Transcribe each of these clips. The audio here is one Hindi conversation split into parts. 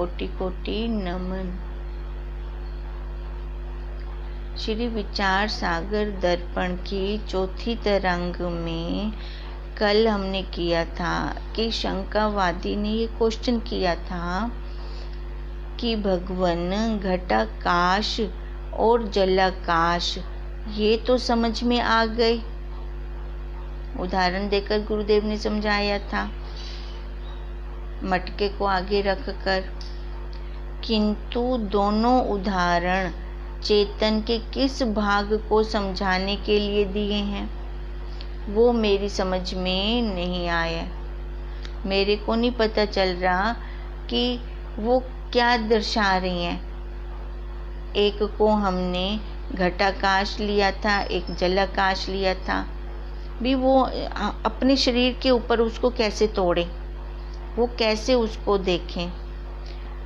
कोटि कोटि नमन। श्री विचार सागर दर्पण की चौथी तरंग में कल हमने किया था कि शंकावादी ने ये क्वेश्चन किया था कि भगवान घटाकाश और जलाकाश ये तो समझ में आ गए, उदाहरण देकर गुरुदेव ने समझाया था मटके को आगे रखकर, किंतु दोनों उदाहरण चेतन के किस भाग को समझाने के लिए दिए हैं वो मेरी समझ में नहीं आया। मेरे को नहीं पता चल रहा कि वो क्या दर्शा रही हैं। एक को हमने घटाकाश लिया था, एक जलाकाश लिया था, भी वो अपने शरीर के ऊपर उसको कैसे तोड़े, वो कैसे उसको देखें।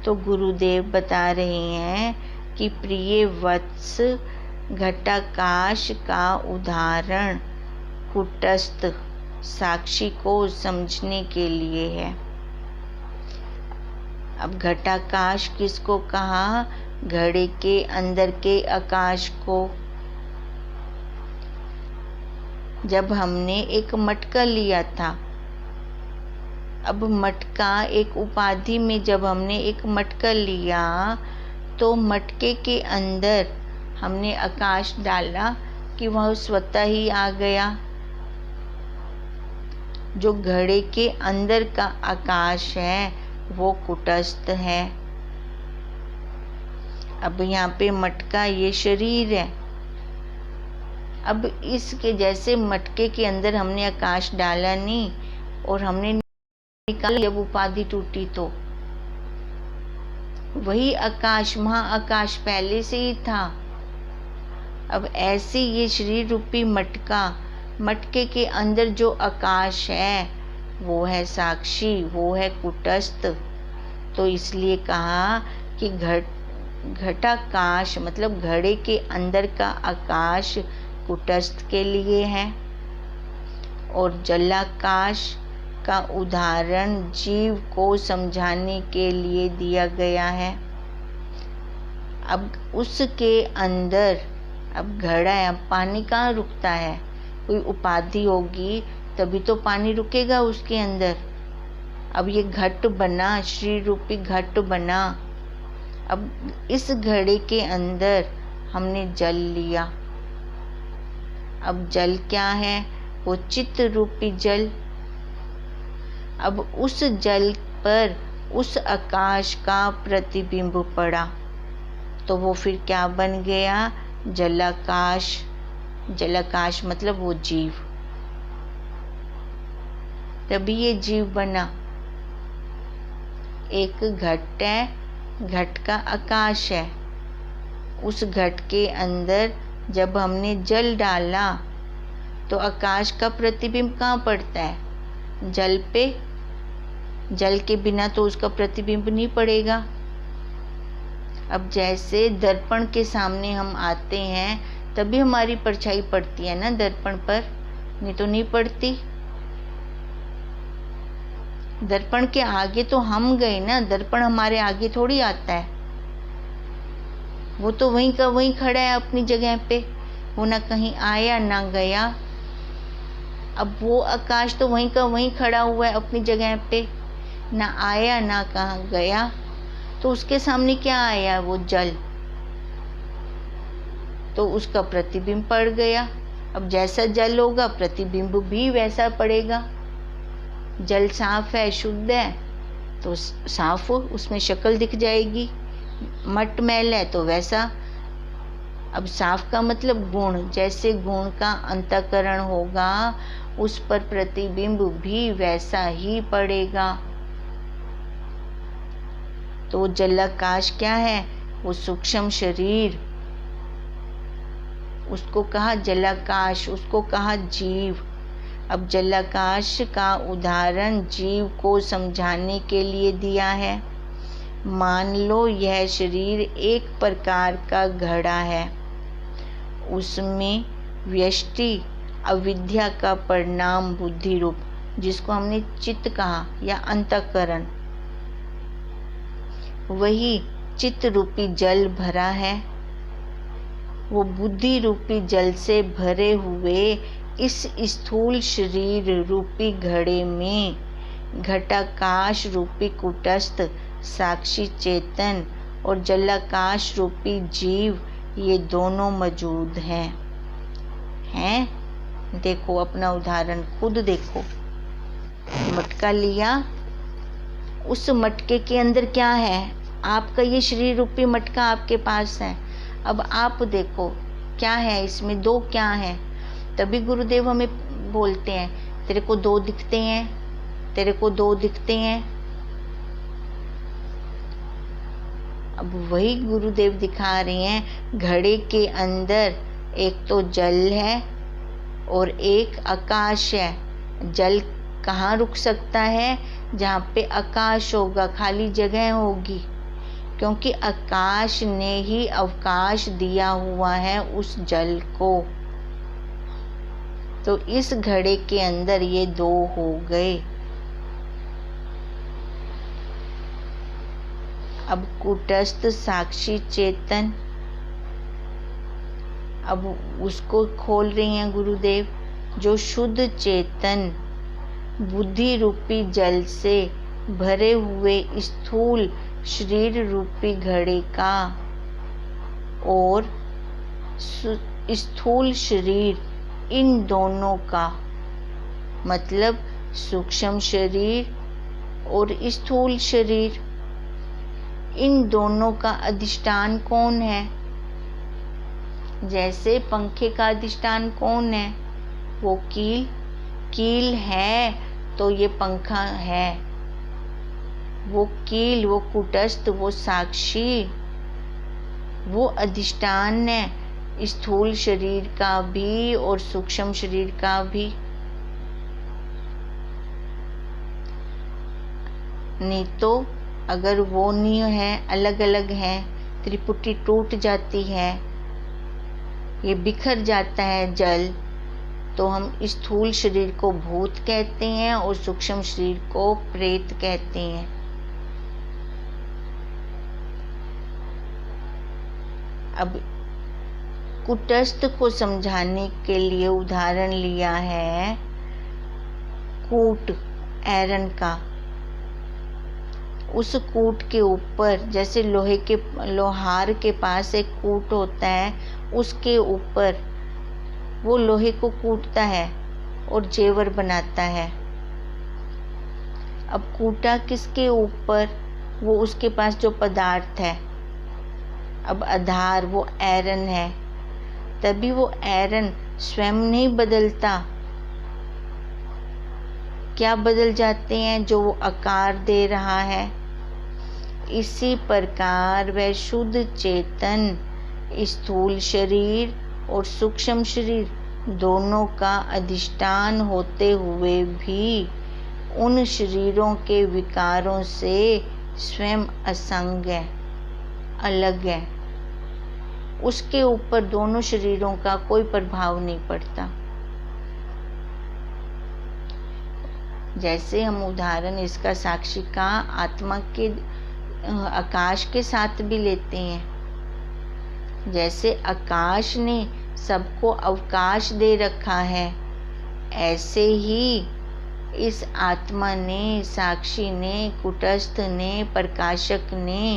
तो गुरुदेव बता रहे हैं कि प्रिय वत्स, घटाकाश का उदाहरण कुटस्थ साक्षी को समझने के लिए है। अब घटाकाश किसको कहा? घड़े के अंदर के आकाश को। जब हमने एक मटका लिया था, अब मटका एक उपाधि में जब हमने एक मटका लिया तो मटके के अंदर हमने आकाश डाला कि वह स्वतः ही आ गया। जो घड़े के अंदर का आकाश है वो कुटस्थ है। अब यहाँ पे मटका ये शरीर है। अब इसके जैसे मटके के अंदर हमने आकाश डाला नहीं और हमने निकाला, जब उपाधि टूटी तो वही आकाश, महाआकाश पहले से ही था। अब ऐसे ये शरीर रूपी मटका, मटके के अंदर जो आकाश है वो है साक्षी, वो है कुटस्थ। तो इसलिए कहा कि घटाकाश मतलब घड़े के अंदर का आकाश कुटस्थ के लिए है, और जलाकाश का उदाहरण जीव को समझाने के लिए दिया गया है। अब उसके अंदर, अब घड़ा है, अब पानी कहाँ रुकता है? कोई उपाधि होगी तभी तो पानी रुकेगा उसके अंदर। अब ये घट बना, श्री रूपी घट बना। अब इस घड़े के अंदर हमने जल लिया। अब जल क्या है? वो चित्त रूपी जल। अब उस जल पर उस आकाश का प्रतिबिंब पड़ा तो वो फिर क्या बन गया? जलाकाश। जलाकाश मतलब वो जीव, तभी ये जीव बना। एक घट है, घट का आकाश है, उस घट के अंदर जब हमने जल डाला तो आकाश का प्रतिबिंब कहाँ पड़ता है? जल पे। जल के बिना तो उसका प्रतिबिंब नहीं पड़ेगा। अब जैसे दर्पण के सामने हम आते हैं तभी हमारी परछाई पड़ती है ना दर्पण पर, नहीं तो नहीं पड़ती। दर्पण के आगे तो हम गए ना, दर्पण हमारे आगे थोड़ी आता है। वो तो वहीं का वहीं खड़ा है अपनी जगह पे, वो ना कहीं आया ना गया। अब वो आकाश तो वहीं का वहीं खड़ा हुआ है अपनी जगह पे, ना आया ना कहाँ गया। तो उसके सामने क्या आया? वो जल, तो उसका प्रतिबिंब पड़ गया। अब जैसा जल होगा प्रतिबिंब भी वैसा पड़ेगा। जल साफ है, शुद्ध है तो साफ हो, उसमें शक्ल दिख जाएगी। मट मैल है तो वैसा। अब साफ का मतलब गुण, जैसे गुण का अंतःकरण होगा उस पर प्रतिबिंब भी वैसा ही पड़ेगा। तो जलाकाश क्या है? वो सूक्ष्म शरीर, उसको कहा जलाकाश, उसको कहा जीव। अब जलाकाश का उदाहरण जीव को समझाने के लिए दिया है। मान लो यह शरीर एक प्रकार का घड़ा है, उसमें व्यष्टि अविद्या का परिणाम बुद्धि रूप, जिसको हमने चित्त कहा या अंतःकरण, वही चित्त रूपी जल भरा है। वो बुद्धि रूपी जल से भरे हुए इस स्थूल शरीर रूपी घड़े में घटाकाश रूपी कूटस्थ साक्षी चेतन और जलाकाश रूपी जीव, ये दोनों मौजूद हैं। देखो अपना उदाहरण खुद देखो। मटका लिया, उस मटके के अंदर क्या है? आपका ये शरीर रूपी मटका आपके पास है। अब आप देखो क्या है इसमें, दो क्या है? तभी गुरुदेव हमें बोलते हैं तेरे को दो दिखते हैं, तेरे को दो दिखते हैं। अब वही गुरुदेव दिखा रहे हैं, घड़े के अंदर एक तो जल है और एक आकाश है। जल कहाँ रुक सकता है? जहाँ पे आकाश होगा, खाली जगह होगी, क्योंकि आकाश ने ही अवकाश दिया हुआ है उस जल को। तो इस घड़े के अंदर ये दो हो गए। अब कूटस्थ साक्षी चेतन, अब उसको खोल रहे हैं गुरुदेव, जो शुद्ध चेतन बुद्धि रूपी जल से भरे हुए स्थूल शरीर रूपी घड़े का और स्थूल शरीर, इन दोनों का मतलब सूक्ष्म शरीर और स्थूल शरीर, इन दोनों का अधिष्ठान कौन है? जैसे पंखे का अधिष्ठान कौन है? वो कील है तो ये पंखा है। वो कील, वो कूटस्थ, वो साक्षी, वो अधिष्ठान है स्थूल शरीर का भी और सूक्ष्म शरीर का भी। नहीं तो अगर वो नहीं है, अलग अलग है, त्रिपुटी टूट जाती है, ये बिखर जाता है जल, तो हम स्थूल शरीर को भूत कहते हैं और सूक्ष्म शरीर को प्रेत कहते हैं। अब कूटस्थ को समझाने के लिए उदाहरण लिया है कूट, आयरन का। उस कूट के ऊपर, जैसे लोहार के पास एक कूट होता है, उसके ऊपर वो लोहे को कूटता है और जेवर बनाता है। अब कूटा किसके ऊपर? वो उसके पास जो पदार्थ है। अब आधार वो आयरन है, तभी वो आयरन स्वयं नहीं बदलता। क्या बदल जाते हैं? जो वो आकार दे रहा है। इसी प्रकार वह शुद्ध चेतन स्थूल शरीर और सूक्ष्म शरीर दोनों का अधिष्ठान होते हुए भी उन शरीरों के विकारों से स्वयं असंग है, अलग है। उसके ऊपर दोनों शरीरों का कोई प्रभाव नहीं पड़ता। जैसे हम उदाहरण इसका साक्षी का आत्मा के आकाश के साथ भी लेते हैं। जैसे आकाश ने सबको अवकाश दे रखा है, ऐसे ही इस आत्मा ने, साक्षी ने, कूटस्थ ने, प्रकाशक ने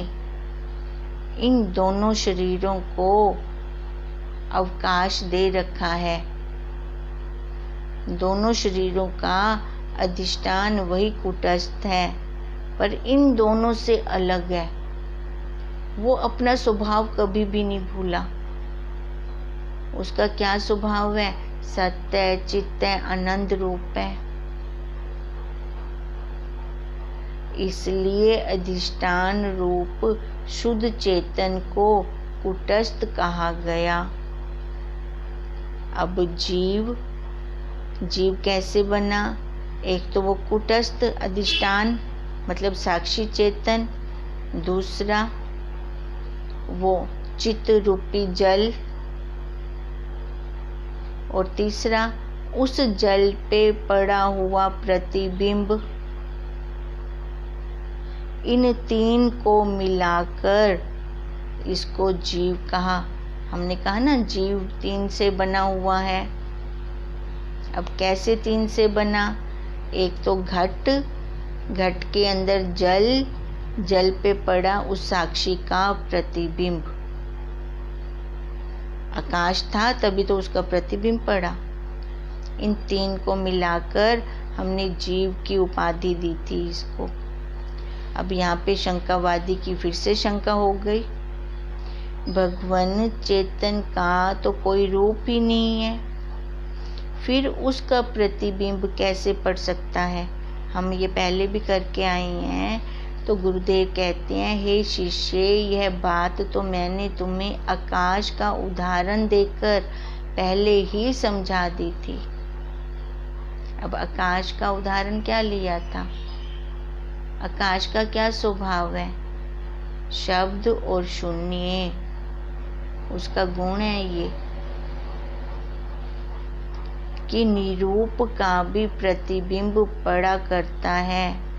इन दोनों शरीरों को अवकाश दे रखा है। दोनों शरीरों का अधिष्ठान वही कूटस्थ है, पर इन दोनों से अलग है। वो अपना स्वभाव कभी भी नहीं भूला। उसका क्या स्वभाव है? सत्य, चित्त, आनंद रूप है। इसलिए अधिष्ठान रूप शुद्ध चेतन को कूटस्थ कहा गया। अब जीव कैसे बना? एक तो वो कूटस्थ अधिष्ठान मतलब साक्षी चेतन, दूसरा वो चित्त रूपी जल, और तीसरा उस जल पे पड़ा हुआ प्रतिबिंब। इन तीन को मिलाकर इसको जीव कहा। हमने कहा ना जीव तीन से बना हुआ है। अब कैसे तीन से बना? एक तो घट, घट के अंदर जल, जल पे पड़ा उस साक्षी का प्रतिबिंब। आकाश था तभी तो उसका प्रतिबिंब पड़ा। इन तीन को मिलाकर हमने जीव की उपाधि दी थी इसको। अब यहाँ पे शंकावादी की फिर से शंका हो गई, भगवान चेतन का तो कोई रूप ही नहीं है, फिर उसका प्रतिबिंब कैसे पड़ सकता है? हम ये पहले भी करके आए हैं। तो गुरुदेव कहते हैं, हे शिष्य, यह बात तो मैंने तुम्हें आकाश का उदाहरण देकर पहले ही समझा दी थी। अब आकाश का उदाहरण क्या लिया था? आकाश का क्या स्वभाव है? शब्द और शून्य, उसका गुण है ये कि निरूप का भी प्रतिबिंब पड़ा करता है।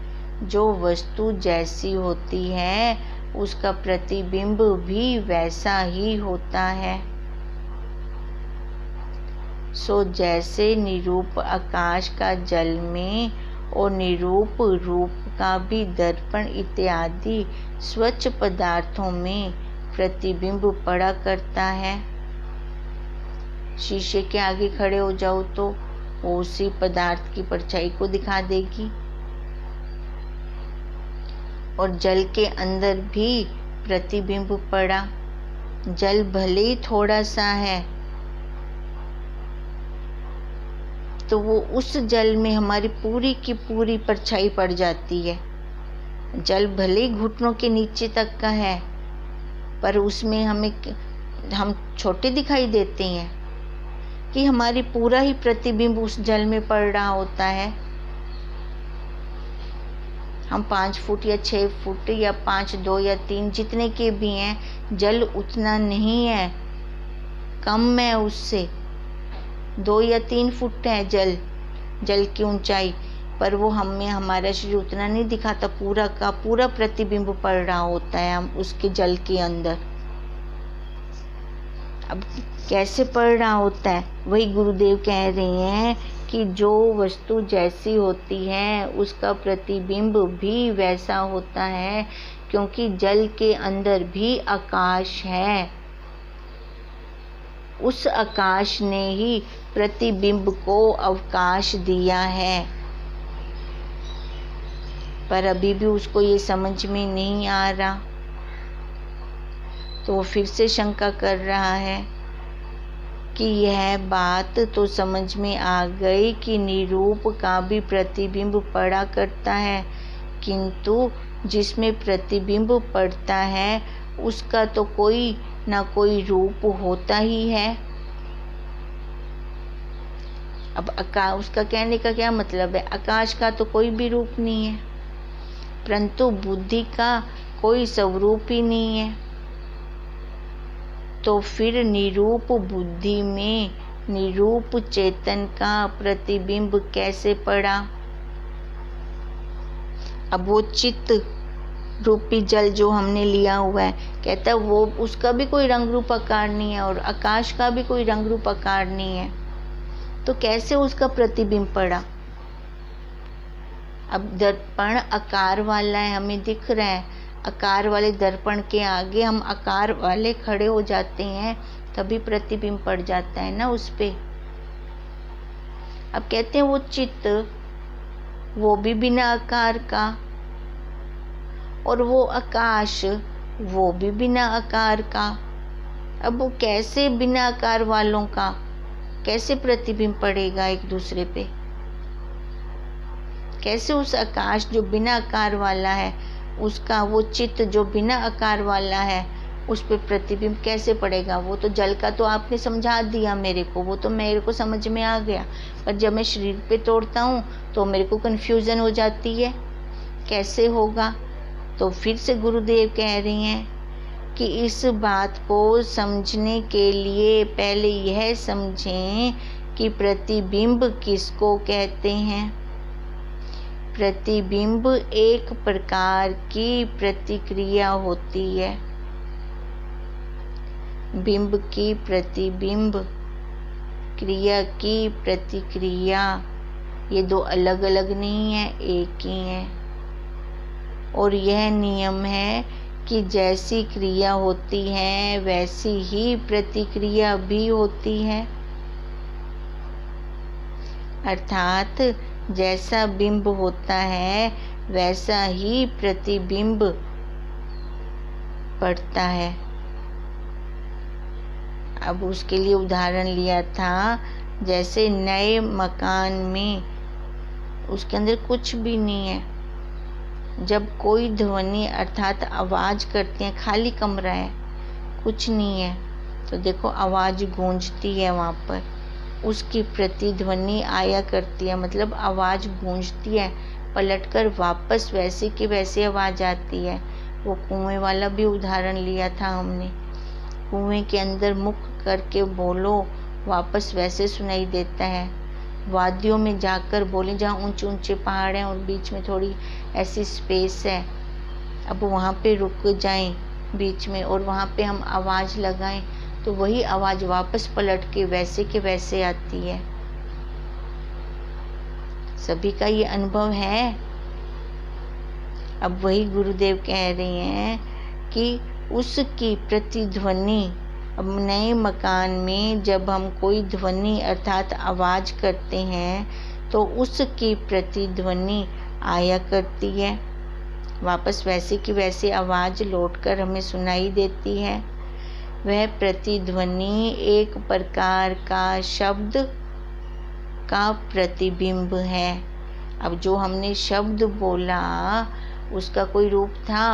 जो वस्तु जैसी होती है उसका प्रतिबिंब भी वैसा ही होता है। सो जैसे निरूप आकाश का जल में और निरूप रूप का भी दर्पण इत्यादि स्वच्छ पदार्थों में प्रतिबिंब पड़ा करता है। शीशे के आगे खड़े हो जाओ तो वो उसी पदार्थ की परछाई को दिखा देगी। और जल के अंदर भी प्रतिबिंब पड़ा। जल भले ही थोड़ा सा है तो वो उस जल में हमारी पूरी की पूरी परछाई पड़ जाती है। जल भले ही घुटनों के नीचे तक का है पर उसमें हम छोटे दिखाई देते हैं कि हमारी पूरा ही प्रतिबिंब उस जल में पड़ रहा होता है। हम 5 फुट या 6 फुट या 5, 2 या 3 जितने के भी हैं, जल उतना नहीं है, कम है उससे। 2 या 3 फुट है जल की ऊंचाई, पर वो हमें हमारा शरीर उतना नहीं दिखाता, पूरा का पूरा प्रतिबिंब पड़ रहा होता है हम उसके जल के अंदर। अब कैसे पड़ रहा होता है? वही गुरुदेव कह रहे हैं कि जो वस्तु जैसी होती है उसका प्रतिबिंब भी वैसा होता है, क्योंकि जल के अंदर भी आकाश है। उस आकाश ने ही प्रतिबिंब को अवकाश दिया है, पर अभी भी उसको ये समझ में नहीं आ रहा। तो वो फिर से शंका कर रहा है कि यह बात तो समझ में आ गई कि निरूप का भी प्रतिबिंब पड़ा करता है, किंतु जिसमें प्रतिबिंब पड़ता है उसका तो कोई ना कोई रूप होता ही है। अब उसका कहने का क्या मतलब है? आकाश का तो कोई भी रूप नहीं है, परंतु बुद्धि का कोई स्वरूप ही नहीं है। तो फिर निरूप बुद्धि में निरूप चेतन का प्रतिबिंब कैसे पड़ा? अब वो चित्त रूपी जल जो हमने लिया हुआ है, कहता है वो उसका भी कोई रंग रूप आकार नहीं है और आकाश का भी कोई रंग रूप आकार नहीं है, तो कैसे उसका प्रतिबिंब पड़ा? अब दर्पण आकार वाला है, हमें दिख रहा है। आकार वाले दर्पण के आगे हम आकार वाले खड़े हो जाते हैं तभी प्रतिबिंब पड़ जाता है ना उस पे। अब कहते हैं वो चित्त, वो भी बिना आकार का, और वो आकाश, वो भी बिना आकार का। अब वो कैसे बिना आकार वालों का कैसे प्रतिबिंब पड़ेगा एक दूसरे पे? कैसे उस आकाश जो बिना आकार वाला है, उसका वो चित्त जो बिना आकार वाला है, उस पे प्रतिबिंब कैसे पड़ेगा? वो तो जल का तो आपने समझा दिया मेरे को, वो तो मेरे को समझ में आ गया, पर जब मैं शरीर पे तोड़ता हूँ तो मेरे को कन्फ्यूज़न हो जाती है, कैसे होगा? तो फिर से गुरुदेव कह रही हैं कि इस बात को समझने के लिए पहले यह समझें कि प्रतिबिंब किसको कहते हैं। प्रतिबिंब एक प्रकार की प्रतिक्रिया होती है। बिंब की प्रतिबिंब, क्रिया की प्रतिक्रिया, ये दो अलग अलग नहीं है, एक ही है। और यह नियम है कि जैसी क्रिया होती है वैसी ही प्रतिक्रिया भी होती है। अर्थात जैसा बिंब होता है वैसा ही प्रतिबिंब पड़ता है। अब उसके लिए उदाहरण लिया था, जैसे नए मकान में उसके अंदर कुछ भी नहीं है, जब कोई ध्वनि अर्थात आवाज़ करते हैं, खाली कमरा है, कुछ नहीं है, तो देखो आवाज़ गूंजती है वहाँ पर, उसकी प्रतिध्वनि आया करती है, मतलब आवाज़ गूंजती है, पलटकर वापस वैसे की वैसे आवाज़ आती है। वो कुएं वाला भी उदाहरण लिया था हमने, कुएं के अंदर मुख करके बोलो, वापस वैसे सुनाई देता है। वादियों में जाकर बोले, जहाँ ऊंचे ऊंचे पहाड़ हैं और बीच में थोड़ी ऐसी स्पेस है, अब वहाँ पे रुक जाएं बीच में और वहाँ पे हम आवाज़ लगाएं तो वही आवाज़ वापस पलट के वैसे आती है। सभी का ये अनुभव है। अब वही गुरुदेव कह रहे हैं कि उसकी प्रतिध्वनि, अब नए मकान में जब हम कोई ध्वनि अर्थात आवाज़ करते हैं तो उसकी प्रतिध्वनि आया करती है, वापस वैसे की वैसे आवाज़ लौटकर हमें सुनाई देती है। वह प्रतिध्वनि एक प्रकार का शब्द का प्रतिबिंब है। अब जो हमने शब्द बोला उसका कोई रूप था,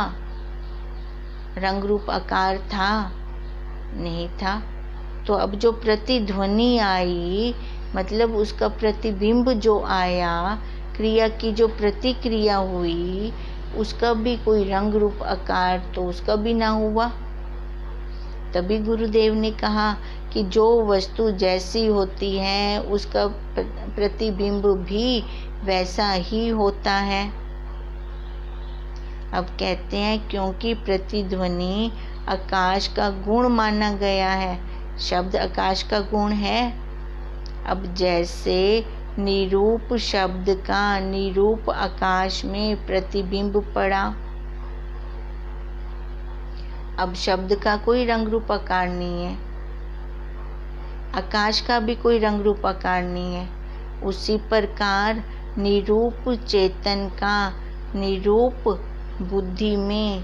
रंग रूप आकार था? नहीं था। तो अब जो प्रतिध्वनि आई, मतलब उसका प्रतिबिंब जो आया, क्रिया की जो प्रतिक्रिया हुई, उसका भी कोई रंग रूप आकार तो उसका भी ना हुआ। तभी गुरुदेव ने कहा कि जो वस्तु जैसी होती है उसका प्रतिबिंब भी वैसा ही होता है। अब कहते हैं क्योंकि प्रतिध्वनि आकाश का गुण माना गया है, शब्द आकाश का गुण है। अब जैसे निरूप शब्द का निरूप आकाश में प्रतिबिंब पड़ा, अब शब्द का कोई रंग रूप आकार नहीं है, आकाश का भी कोई रंग रूप आकार नहीं है। उसी प्रकार निरूप चेतन का निरूप बुद्धि में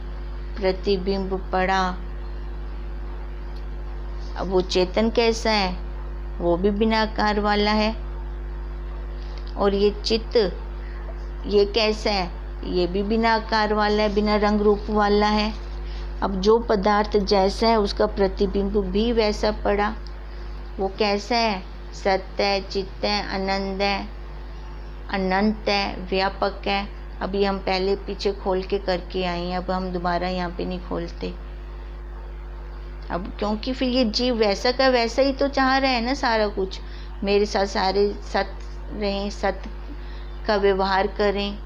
प्रतिबिंब पड़ा। अब वो चेतन कैसा है? वो भी बिना आकार वाला है। और ये चित्त, ये कैसा है? ये भी बिना आकार वाला है, बिना रंग रूप वाला है। अब जो पदार्थ जैसा है उसका प्रतिबिंब भी वैसा पड़ा। वो कैसा है? सत्य है, चित्त है, आनंद है, अनंत है, व्यापक है। अभी हम पहले पीछे खोल के करके आए हैं, अब हम दोबारा यहाँ पे नहीं खोलते। अब क्योंकि फिर ये जीव वैसा का वैसा ही तो चाह रहा है ना, सारा कुछ मेरे साथ सारे सत रहें, सत का व्यवहार करें।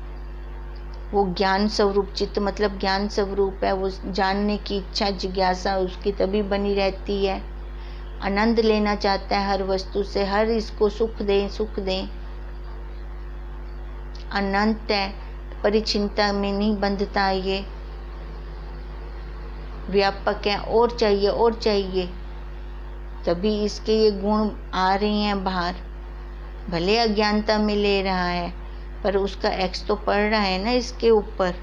वो ज्ञान स्वरूप चित्त मतलब ज्ञान स्वरूप है, वो जानने की इच्छा जिज्ञासा उसकी तभी बनी रहती है। आनंद लेना चाहता है हर वस्तु से, हर इसको सुख दें सुख दें। अनंत है, परिचिंता में नहीं बंधता, ये व्यापक है, और चाहिए, तभी इसके ये गुण आ रहे हैं बाहर। भले अज्ञानता में ले रहा है पर उसका एक्स तो पड़ रहा है ना इसके ऊपर।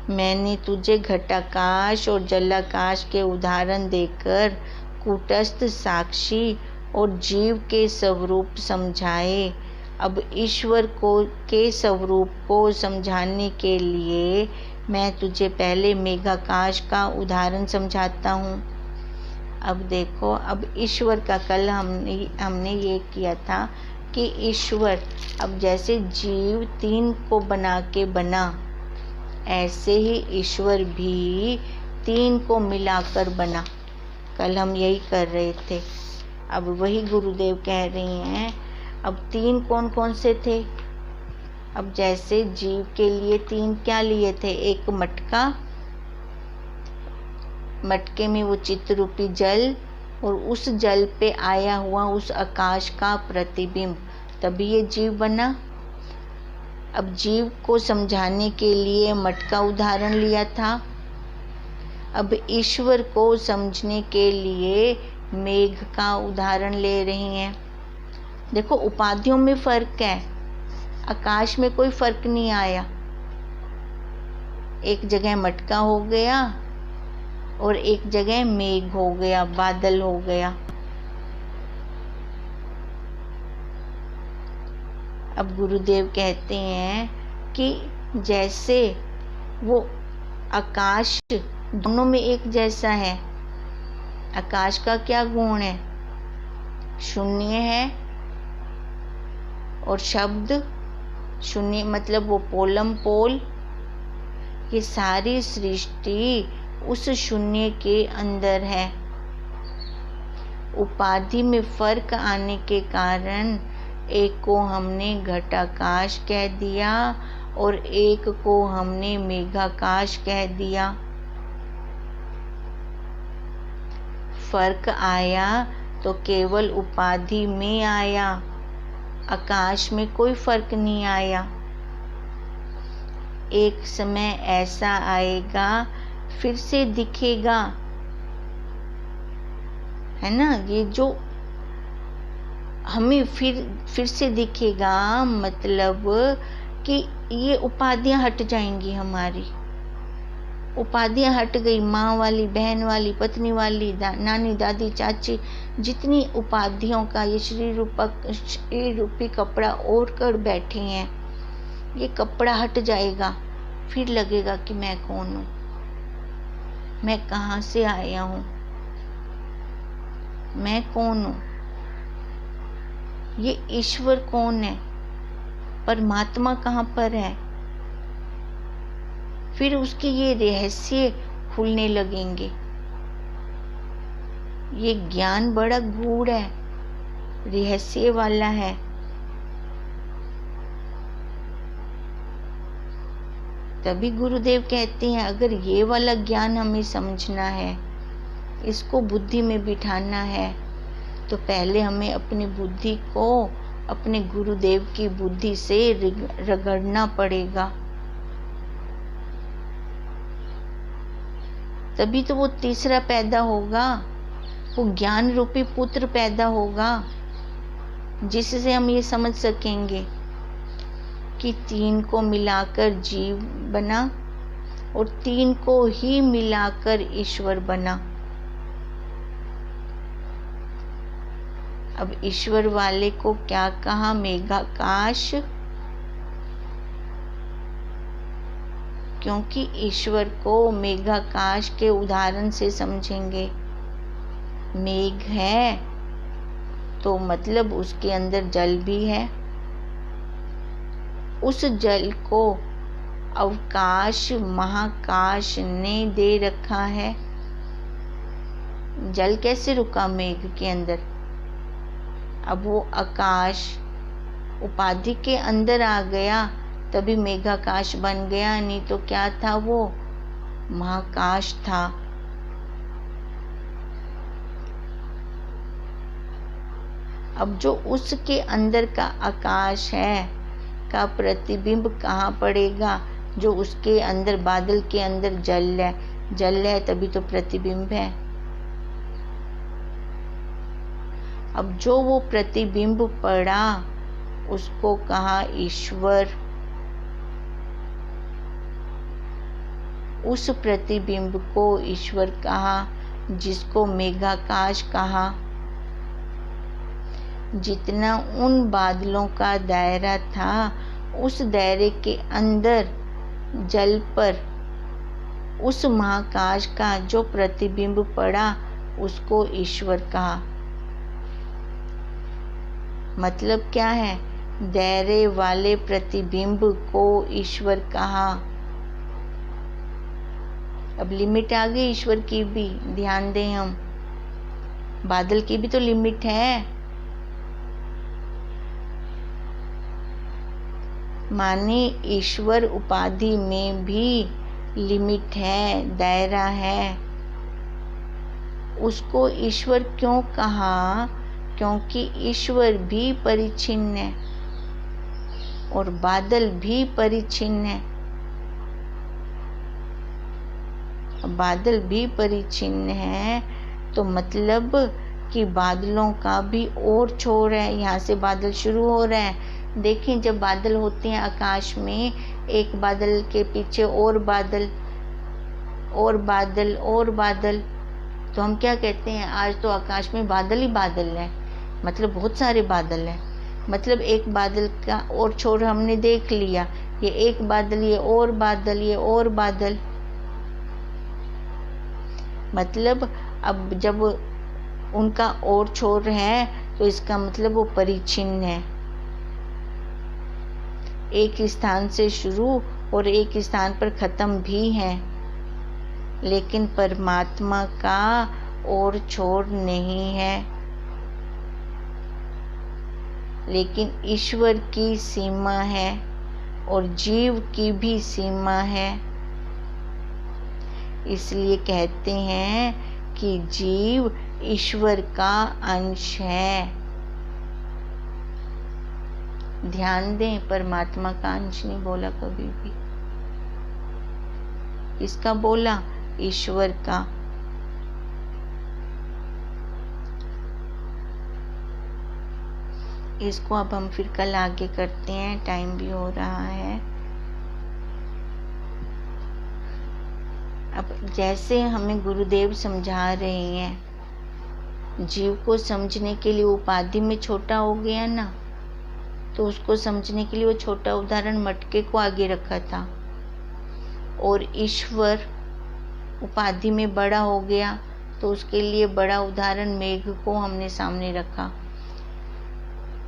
मैंने तुझे घटाकाश और जलाकाश के उदाहरण देकर कूटस्थ साक्षी और जीव के स्वरूप समझाए। अब ईश्वर के स्वरूप को समझाने के लिए मैं तुझे पहले मेघाकाश का उदाहरण समझाता हूँ। अब देखो, अब ईश्वर का कल हमने ये किया था कि ईश्वर, अब जैसे जीव तीन को बना के बना, ऐसे ही ईश्वर भी तीन को मिलाकर बना। कल हम यही कर रहे थे। अब वही गुरुदेव कह रही हैं, अब तीन कौन कौन से थे? अब जैसे जीव के लिए 3 क्या लिए थे, एक मटका, मटके में वो चित्त रूपी जल और उस जल पे आया हुआ उस आकाश का प्रतिबिंब, तभी ये जीव बना। अब जीव को समझाने के लिए मटका उदाहरण लिया था, अब ईश्वर को समझने के लिए मेघ का उदाहरण ले रही हैं। देखो उपाधियों में फर्क है, आकाश में कोई फर्क नहीं आया, एक जगह मटका हो गया और एक जगह मेघ हो गया, बादल हो गया। अब गुरुदेव कहते हैं कि जैसे वो आकाश दोनों में एक जैसा है, आकाश का क्या गुण है, शून्य है, और शब्द शून्य मतलब वो पोलम पोल, ये सारी सृष्टि उस शून्य के अंदर है। उपाधि में फर्क आने के कारण एक को हमने घटाकाश कह दिया और एक को हमने मेघाकाश कह दिया। फर्क आया तो केवल उपाधि में आया, आकाश में कोई फर्क नहीं आया। एक समय ऐसा आएगा फिर से दिखेगा, है ना, ये जो हमें फिर से दिखेगा मतलब कि ये उपाधियां हट जाएंगी, हमारी उपाधियां हट गई, माँ वाली, बहन वाली, पत्नी वाली, नानी, दादी, चाची, जितनी उपाधियों का ये शरीर रूपी कपड़ा ओढ़ कर बैठे हैं, ये कपड़ा हट जाएगा, फिर लगेगा कि मैं कौन हूँ, मैं कहाँ से आया हूँ, मैं कौन हूँ, ये ईश्वर कौन है, परमात्मा कहाँ पर है। फिर उसके ये रहस्य खुलने लगेंगे। ये ज्ञान बड़ा गूढ़ है, रहस्य वाला है। तभी गुरुदेव कहते हैं अगर ये वाला ज्ञान हमें समझना है, इसको बुद्धि में बिठाना है, तो पहले हमें अपनी बुद्धि को अपने गुरुदेव की बुद्धि से रगड़ना पड़ेगा, तभी तो वो तीसरा पैदा होगा, वो ज्ञान रूपी पुत्र पैदा होगा, जिससे हम ये समझ सकेंगे कि 3 को मिलाकर जीव बना और 3 को ही मिलाकर ईश्वर बना। अब ईश्वर वाले को क्या कहा, मेघाकाश, क्योंकि ईश्वर को मेघाकाश के उदाहरण से समझेंगे। मेघ है तो मतलब उसके अंदर जल भी है, उस जल को अवकाश महाकाश ने दे रखा है। जल कैसे रुका मेघ के अंदर, अब वो आकाश उपाधि के अंदर आ गया तभी मेघाकाश बन गया, नहीं तो क्या था, वो महाकाश था। अब जो उसके अंदर का आकाश है का प्रतिबिंब कहाँ पड़ेगा, जो उसके अंदर बादल के अंदर जल है तभी तो प्रतिबिंब है। अब जो वो प्रतिबिंब पड़ा उसको कहा ईश्वर, उस प्रतिबिंब को ईश्वर कहा, जिसको मेघाकाश कहा। जितना उन बादलों का दायरा था उस दायरे के अंदर जल पर उस महाकाश का जो प्रतिबिंब पड़ा उसको ईश्वर कहा। मतलब क्या है, दायरे वाले प्रतिबिंब को ईश्वर कहा। अब लिमिट आ गई ईश्वर की भी, ध्यान दें हम, बादल की भी तो लिमिट है। माने ईश्वर उपाधि में भी लिमिट है, दायरा है। उसको ईश्वर क्यों कहा? क्योंकि ईश्वर भी परिच्छिन्न है और बादल भी परिच्छिन्न है। बादल भी परिच्छिन्न है तो मतलब कि बादलों का भी और छोर है। यहाँ से बादल शुरू हो रहे हैं। देखें, जब बादल होते हैं आकाश में, एक बादल के पीछे और बादल और बादल और बादल, तो हम क्या कहते हैं? आज तो आकाश में बादल ही बादल है, मतलब बहुत सारे बादल हैं। मतलब एक बादल का और छोर हमने देख लिया, ये एक बादल, ये और बादल, ये और बादल। मतलब अब जब उनका और छोर है तो इसका मतलब वो परिच्छिन्न है, एक स्थान से शुरू और एक स्थान पर ख़त्म भी है। लेकिन परमात्मा का और छोर नहीं है। लेकिन ईश्वर की सीमा है और जीव की भी सीमा है। इसलिए कहते हैं कि जीव ईश्वर का अंश है। ध्यान दें, परमात्मा का अंश नहीं बोला कभी भी। किसका बोला? ईश्वर का। इसको अब हम फिर कल आगे करते हैं, टाइम भी हो रहा है। अब जैसे हमें गुरुदेव समझा रहे हैं, जीव को समझने के लिए उपाधि में छोटा हो गया ना, तो उसको समझने के लिए वो छोटा उदाहरण मटके को आगे रखा था। और ईश्वर उपाधि में बड़ा हो गया तो उसके लिए बड़ा उदाहरण मेघ को हमने सामने रखा।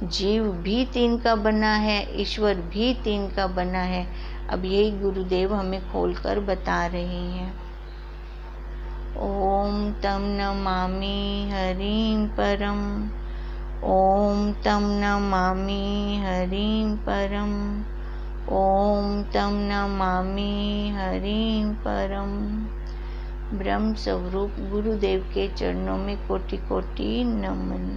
जीव भी तीन का बना है, ईश्वर भी तीन का बना है। अब यही गुरुदेव हमें खोलकर बता रहे हैं। ओम तम नमामि हरिं परम, ओम तम नमामि हरिं परम, ओम तम नमामि हरिं परम। ब्रह्म स्वरूप गुरुदेव के चरणों में कोटि कोटि नमन।